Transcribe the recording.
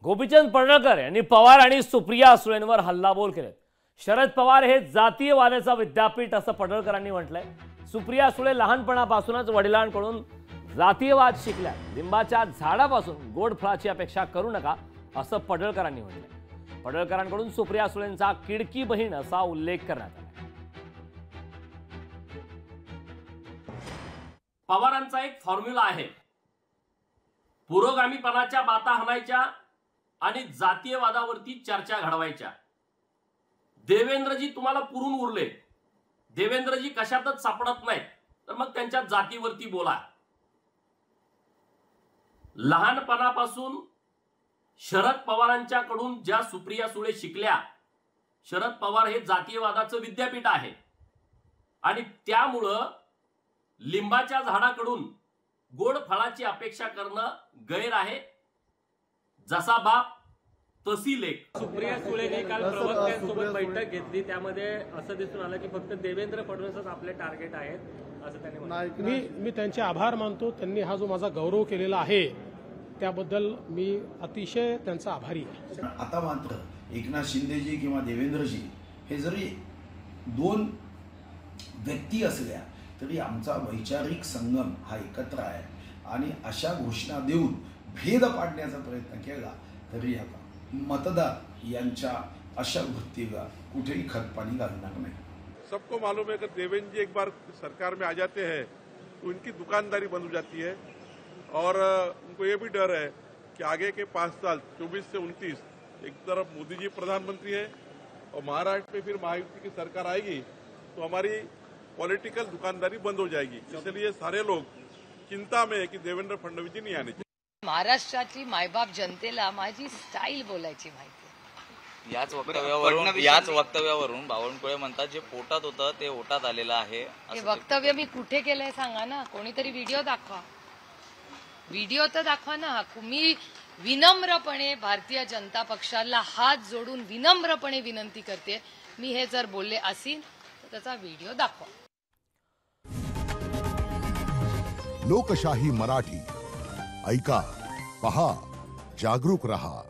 गोपीचंद पडळकर यांनी पवार आणि सुप्रिया सुळेंवर हल्लाबोल केलेत। शरद पवार हे जातीयवादाचं विद्यापीठ असं पडळकरांनी म्हटलंय। सुप्रिया सुळे लहानपणापासूनच वडिलांकडून जातीयवाद शिकल्या। लिंबाच्या झाडापासून गोड फळाची अपेक्षा करू नका असं पडळकरांनी म्हटलंय। पडळकरांकडून सुप्रिया सुळेंचा किडकी बहीण असा उल्लेख करण्यात आला। पवारांचा एक फॉर्म्युला आहे, पुरोगामीपणाच्या बाता हाणायच्या आणि जातीयवादावरती चर्चा घडवायच्या। देवेंद्रजी तुम्हाला पुरून उरले, देवेंद्रजी कशातच सापडत नाहीत, तर मग त्यांच्या जातीवरती बोला। लहानपणापासून शरद पवारांच्याकडून ज्या सुप्रिया सुळे शिकल्या, शरद पवार हे जातीयवादाचं विद्यापीठ आहे आणि त्यामुळं लिंबाच्या झाडाकडून गोड फळाची अपेक्षा करणं गैर आहे। जसा बाप तशी लेक। सुप्रिया सुळेंनी काल प्रवक्त्यांसोबत बैठक घेतली, त्यामध्ये असं दिसून आलं की फक्त देवेंद्र फडणवीसच आपले टार्गेट आहेत असं त्यांनी म्हटलं। मी त्यांचे आभार मानतो। त्यांनी हा जो माझा गौरव केलेला आहे त्याबद्दल मी अतिशय त्यांचा आभारी आहे। आता मात्र एकनाथ शिंदेजी किंवा देवेंद्रजी हे जरी दोन व्यक्ती असल्या तरी आमचा वैचारिक संगम हा एकत्र आहे आणि अशा घोषणा देऊन भेद पाडण्याचा प्रयत्न केला तरी आता मतदार यांच्या अशा वृत्तीला कुठेही खतपाणी घालणार नाही। सबको मालूम है कि देवेंद्र जी एक बार सरकार में आ जाते हैं तो उनकी दुकानदारी बंद हो जाती है और उनको ये भी डर है कि आगे के 5 साल 24 से 29 एक तरफ मोदी जी प्रधानमंत्री है और महाराष्ट्र में फिर महायुति की सरकार आएगी तो हमारी पॉलिटिकल दुकानदारी बंद हो जाएगी। इसलिए सारे लोग चिंता में है कि देवेंद्र फडणवीस जी नहीं आने चाहिए। महाराष्ट्रातली मायबाप जनतेला माझी स्टाईल बोलायची माहिती। याच वक्तव्यावरून बावनकुळे म्हणतात जे पोटात होतं ते ओटात आलेलं आहे। हे वक्तव्य मी कुठे केलंय सांगा ना, कोणीतरी व्हिडिओ दाखवा, व्हिडिओ तर दाखवा ना। मी विनम्रपणे भारतीय जनता पक्षाला हात जोडून विनम्रपणे विनंती करते, मी हे जर बोलले असेल तर त्याचा व्हिडिओ दाखवा। लोकशाही मराठी ऐका, पहा, जागरूक रहा।